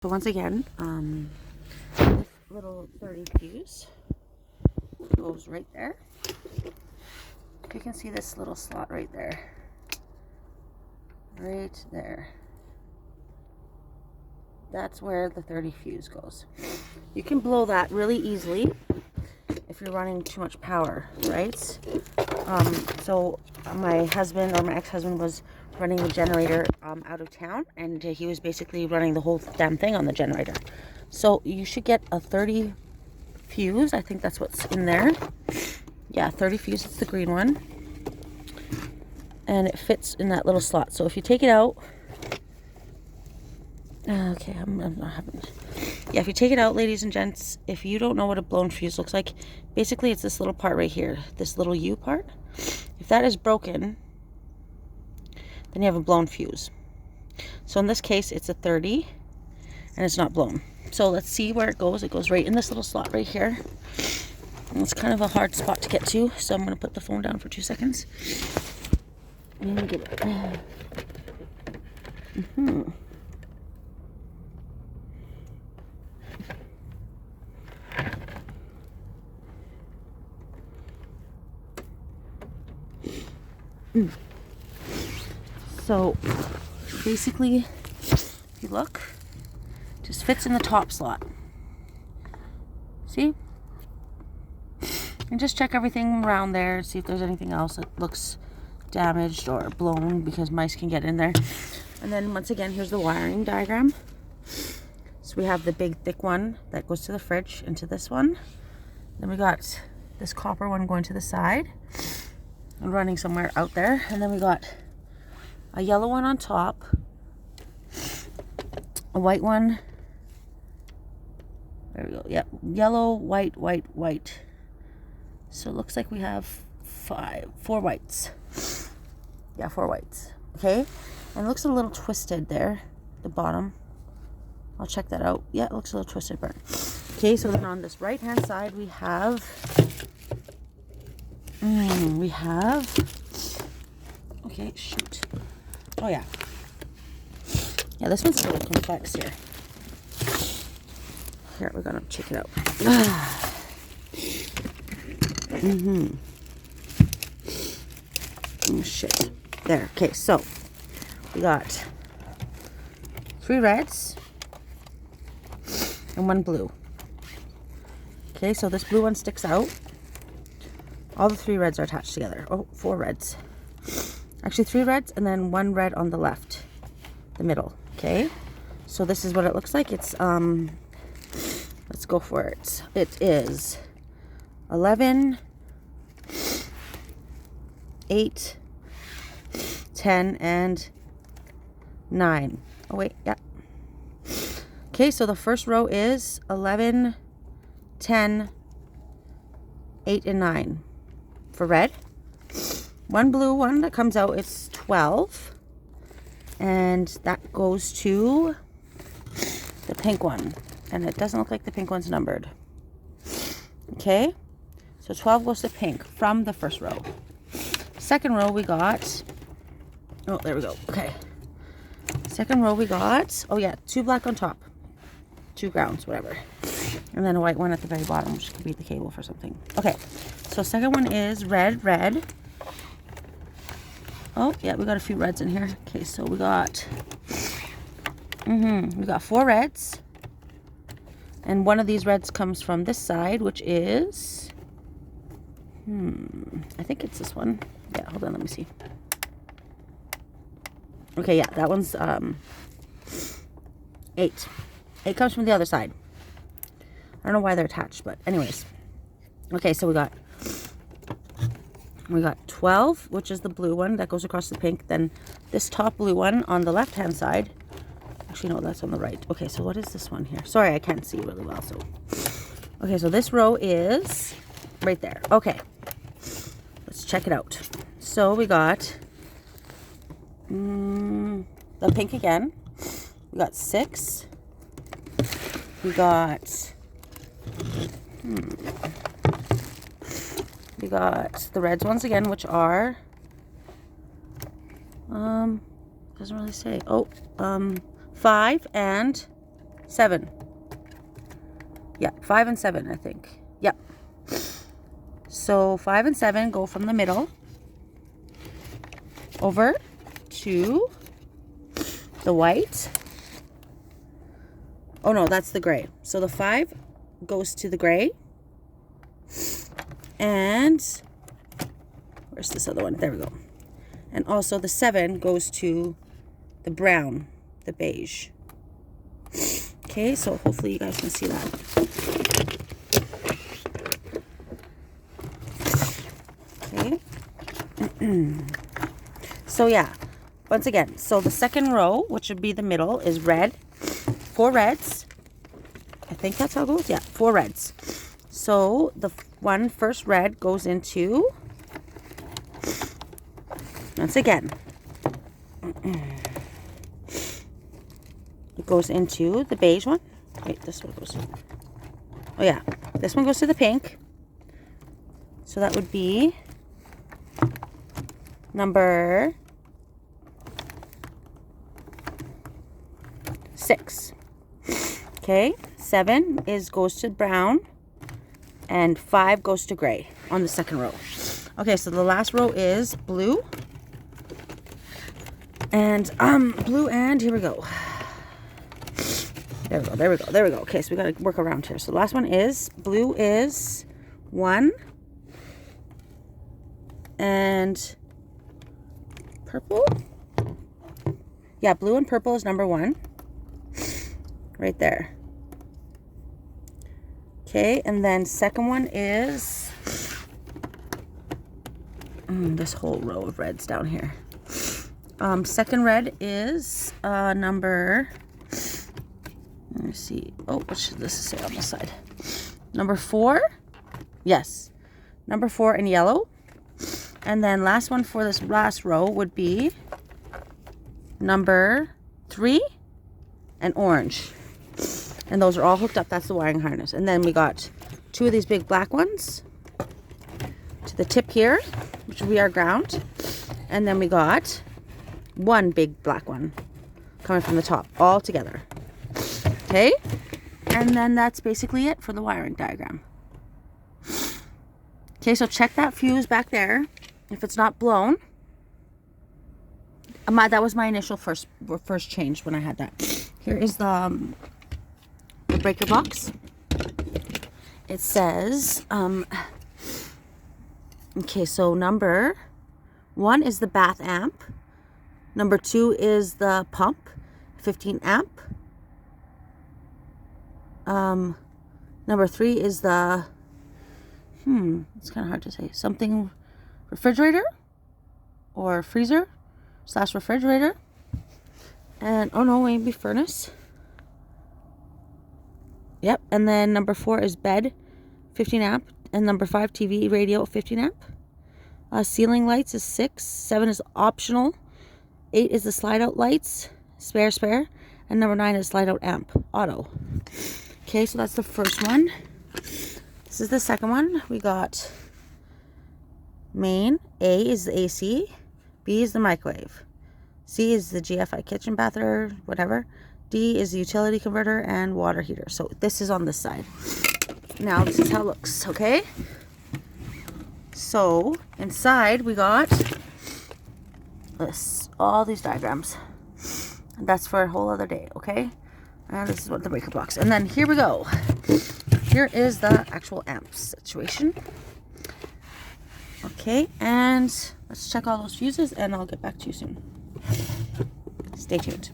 So once again, this little 30 fuse goes right there. You can see this little slot right there. Right there. That's where the 30 fuse goes. You can blow that really easily if you're running too much power, right? So my husband, or my ex-husband, was running the generator out of town, and he was basically running the whole damn thing on the generator. So you should get a 30 fuse. I think that's what's in there. Yeah, 30 fuse. It's the green one, and it fits in that little slot. So if you take it out, okay, I'm not having. Yeah, if you take it out, ladies and gents, if you don't know what a blown fuse looks like, basically it's this little part right here, this little U part. If that is broken, then you have a blown fuse. So in this case, it's a 30, and it's not blown. So let's see where it goes. It goes right in this little slot right here. And it's kind of a hard spot to get to, so I'm going to put the phone down for 2 seconds. And get it. So basically, if you look, it just fits in the top slot. See? And just check everything around there, see if there's anything else that looks damaged or blown, because mice can get in there. And then once again, here's the wiring diagram. So we have the big thick one that goes to the fridge, into this one. Then we got this copper one going to the side and running somewhere out there. And then we got a yellow one on top, a white one. There we go. Yep. Yellow, white, white, white. So it looks like we have 4 whites. Yeah, 4 whites. Okay. And it looks a little twisted there, the bottom. I'll check that out. Yeah, it looks a little twisted, but okay. So then on this right hand side, we have okay, shoot. Oh yeah, this one's a little complex here. Here, we're gonna check it out. Oh shit. There. Okay, so we got 3 reds and 1 blue. Okay, so this blue one sticks out. All the 3 reds are attached together. Oh, 4 reds. Actually 3 reds and then 1 red on the left, the middle. Okay, so this is what it looks like. It's let's go for it. It is 11, 8, 10, and 9. Oh wait, yeah. Okay, so the first row is 11, 10, 8, and 9 for red. 1 blue one that comes out is 12, and that goes to the pink one, and it doesn't look like the pink one's numbered. Okay, so 12 goes to pink from the first row. Second row we got, oh there we go. Okay, second row we got, oh yeah, 2 black on top, 2 grounds, whatever, and then a white one at the very bottom, which could be the cable for something. Okay, so second one is red, red. Oh yeah, we got a few reds in here. Okay, so we got we got 4 reds, and one of these reds comes from this side, which is I think it's this one. Yeah, hold on, let me see. Okay, yeah, that one's 8. 8 comes from the other side. I don't know why they're attached, but anyways. Okay, so we got 12, which is the blue one that goes across the pink. Then this top blue one on the left hand side. Actually, no, that's on the right. Okay, so what is this one here? Sorry, I can't see really well. So, okay, so this row is right there. Okay, let's check it out. So we got the pink again. We got 6. We got we got the reds once again, which are doesn't really say. Oh, 5 and 7. Yeah, 5 and 7, I think. Yep. So 5 and 7 go from the middle over to the white. Oh no, that's the gray. So the 5 goes to the gray. And where's this other one? There we go. And also the 7 goes to the brown, the beige. Okay, so hopefully you guys can see that. Okay. So yeah, once again, so the second row, which would be the middle, is red. 4 reds. I think that's how it goes. Yeah, 4 reds. So the first red goes into, once again, it goes into the beige one. Wait, this one goes. Oh yeah, this one goes to the pink. So that would be number 6. Okay, 7 goes to brown, and 5 goes to gray on the second row. Okay, so the last row is blue. And blue, and here we go. There we go, there we go, there we go. Okay, so we gotta work around here. So the last one is blue is 1. And purple? Yeah, blue and purple is number 1. Right there. Okay, and then second one is this whole row of reds down here. Second red is number, let me see. Oh, what should this say on the side? Number 4. Yes, number 4 in yellow. And then last one for this last row would be number 3 and orange. And those are all hooked up. That's the wiring harness. And then we got 2 of these big black ones to the tip here, which will be our ground. And then we got 1 big black one coming from the top, all together. Okay? And then that's basically it for the wiring diagram. Okay, so check that fuse back there. If it's not blown, that was my initial first change when I had that. Here is the breaker box. It says, okay, so number 1 is the bath amp. Number 2 is the pump, 15 amp. Number 3 is the, it's kind of hard to say, something refrigerator or freezer / refrigerator. And, oh no, maybe furnace. Yep, and then number 4 is bed, 15 amp. And number 5, TV, radio, 15 amp. Ceiling lights is 6. 7 is optional. 8 is the slide out lights, spare. And number 9 is slide out amp, auto. Okay, so that's the first one. This is the second one. We got main. A is the AC. B is the microwave. C is the GFI kitchen bath or whatever. D is the utility converter and water heater. So this is on this side. Now this is how it looks, okay? So inside we got this, all these diagrams. And that's for a whole other day, okay? And this is what the breaker box. And then here we go. Here is the actual amp situation. Okay, and let's check all those fuses and I'll get back to you soon. Stay tuned.